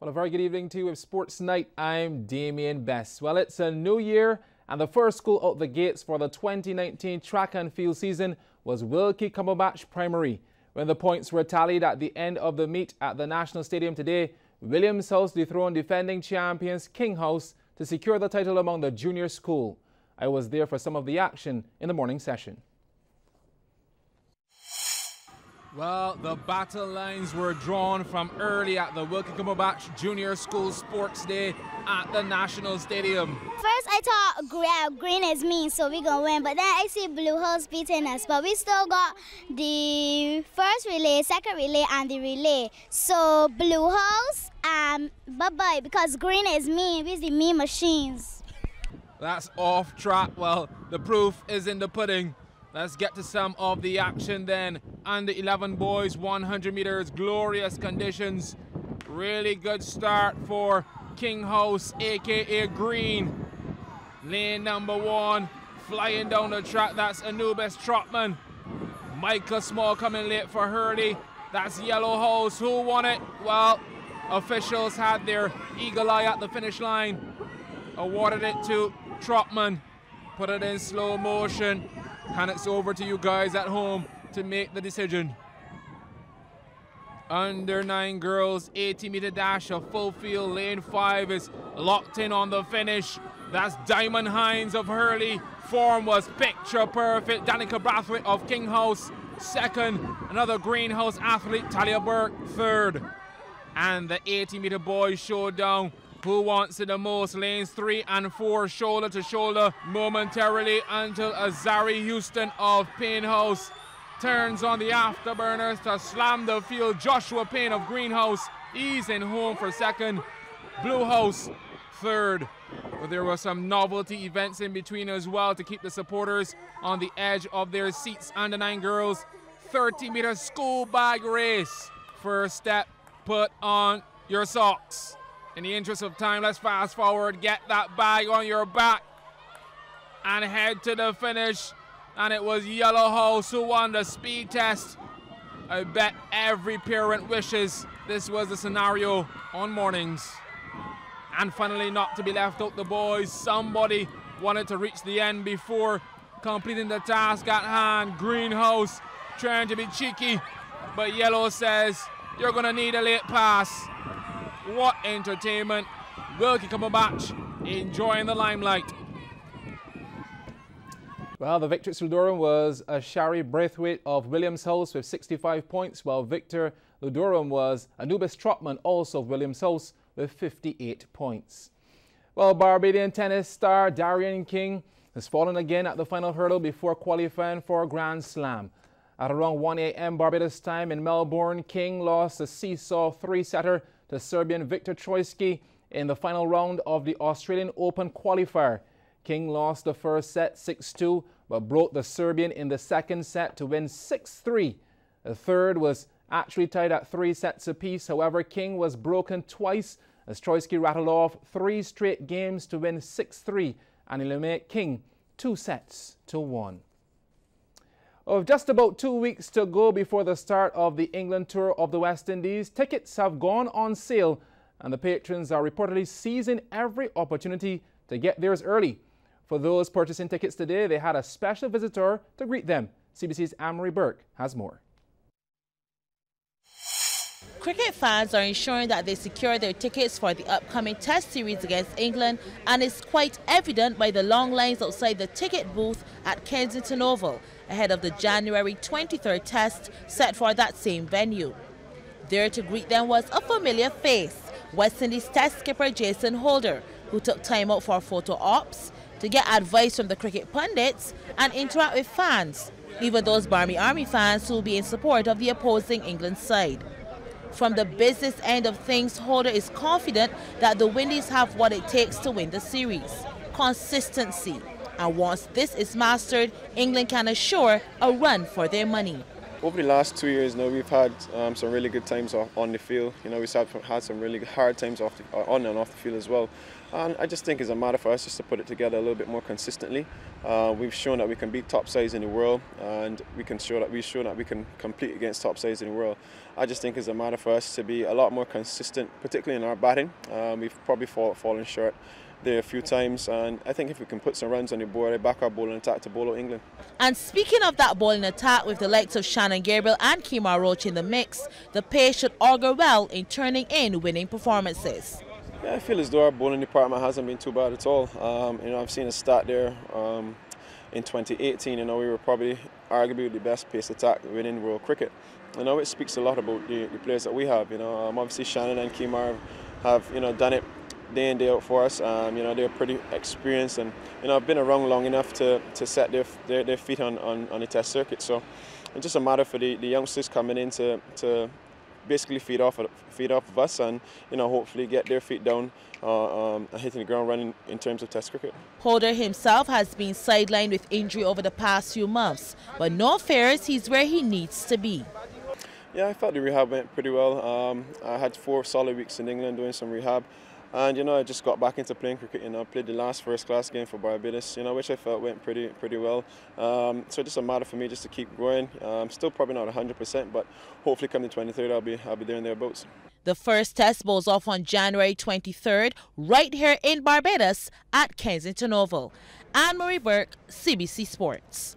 Well, a very good evening to you with Sports Night. I'm Damien Best. Well, it's a new year, and the first school out the gates for the 2019 track and field season was Wilkie Cumberbatch Primary. When the points were tallied at the end of the meet at the National Stadium today, Williams House dethroned defending champions King House to secure the title among the junior school. I was there for some of the action in the morning session. Well, the battle lines were drawn from early at the Wilkie Cumberbatch Junior School Sports Day at the National Stadium. First, I thought green is mean, so we're going to win. But then I see Blue House beating us. But we still got the first relay, second relay, and the relay. So Blue House, bye-bye, because green is mean. We're the mean machines. That's off track. Well, the proof is in the pudding. Let's get to some of the action then. Under 11 boys, 100 meters, glorious conditions. Really good start for King House, aka Green. Lane number 1, flying down the track, that's Anubis Trotman. Micah Small coming late for Hurley. That's Yellow House. Who won it? Well, officials had their eagle eye at the finish line. Awarded it to Trotman. Put it in slow motion. And it's over to you guys at home to make the decision. Under 9 girls, 80-meter dash, a full field. Lane 5 is locked in on the finish. That's Diamond Hines of Hurley. Form was picture perfect. Danica Brathwaite of King House, second. Another Greenhouse athlete, Talia Burke, third. And the 80-meter boys showdown. Who wants it the most? Lanes 3 and 4 shoulder to shoulder momentarily until Azari Houston of Payne House turns on the afterburners to slam the field. Joshua Payne of Greenhouse, he's in home for second. Blue House third. But there were some novelty events in between as well to keep the supporters on the edge of their seats. Under 9 girls, 30-meter school bag race. First step, put on your socks. In the interest of time, let's fast forward, get that bag on your back and head to the finish. And it was Yellow House who won the speed test. I bet every parent wishes this was the scenario on mornings. And finally, not to be left out, the boys, somebody wanted to reach the end before completing the task at hand. Greenhouse trying to be cheeky, but Yellow says, you're gonna need a late pass. What entertainment. Wilkie Cumberbatch enjoying the limelight. Well, the victor at Ludorum was Shari Braithwaite of Williams House with 65 points, while Victor Ludorum was Anubis Trotman, also of Williams House, with 58 points. Well, Barbadian tennis star Darian King has fallen again at the final hurdle before qualifying for a Grand Slam. At around 1 a.m. Barbados time in Melbourne, King lost a seesaw 3-setter to Serbian Viktor Trojski in the final round of the Australian Open qualifier. King lost the first set 6-2, but broke the Serbian in the second set to win 6-3. The third was actually tied at 3 sets apiece. However, King was broken twice as Trojski rattled off 3 straight games to win 6-3 and eliminate King 2-1. With just about 2 weeks to go before the start of the England tour of the West Indies, tickets have gone on sale and the patrons are reportedly seizing every opportunity to get theirs early. For those purchasing tickets today, they had a special visitor to greet them. CBC's Amory Burke has more. Cricket fans are ensuring that they secure their tickets for the upcoming Test series against England, and it's quite evident by the long lines outside the ticket booth at Kensington Oval ahead of the January 23rd Test set for that same venue. There to greet them was a familiar face, West Indies Test skipper Jason Holder, who took time out for photo ops, to get advice from the cricket pundits and interact with fans, even those Barmy Army fans who will be in support of the opposing England side. From the business end of things, Holder is confident that the Windies have what it takes to win the series: consistency. And once this is mastered, England can assure a run for their money. Over the last 2 years now, we've had some really good times on the field. You know, we've had some really hard times on and off the field as well. And I just think it's a matter for us just to put it together a little bit more consistently. We've shown that we can beat top sides in the world, and we've shown that we can compete against top sides in the world. I just think it's a matter for us to be a lot more consistent, particularly in our batting. We've probably fallen short there a few times, and I think if we can put some runs on the board, I back our bowling attack to bowl out England. And speaking of that bowling attack, with the likes of Shannon Gabriel and Kemar Roach in the mix, the pace should augur well in turning in winning performances. Yeah, I feel as though our bowling department hasn't been too bad at all. You know, I've seen a stat there in 2018. You know, we were probably arguably the best pace attack within world cricket. You know, it speaks a lot about the players that we have. You know, obviously Shannon and Kemar have done it day in, day out for us. You know, they're pretty experienced and have been around long enough to set their feet on the test circuit. So it's just a matter for the youngsters coming in to basically feed off of us and hopefully get their feet down and hitting the ground running in terms of test cricket. Holder himself has been sidelined with injury over the past few months, but no fears, he's where he needs to be. Yeah, I felt the rehab went pretty well. I had 4 solid weeks in England doing some rehab. And I just got back into playing cricket. I played the last first-class game for Barbados, which I felt went pretty well. So just a matter for me just to keep growing. Still probably not 100%, but hopefully come the 23rd, I'll be there and thereabouts. The first test bowls off on January 23rd, right here in Barbados at Kensington Oval. Anne-Marie Burke, CBC Sports.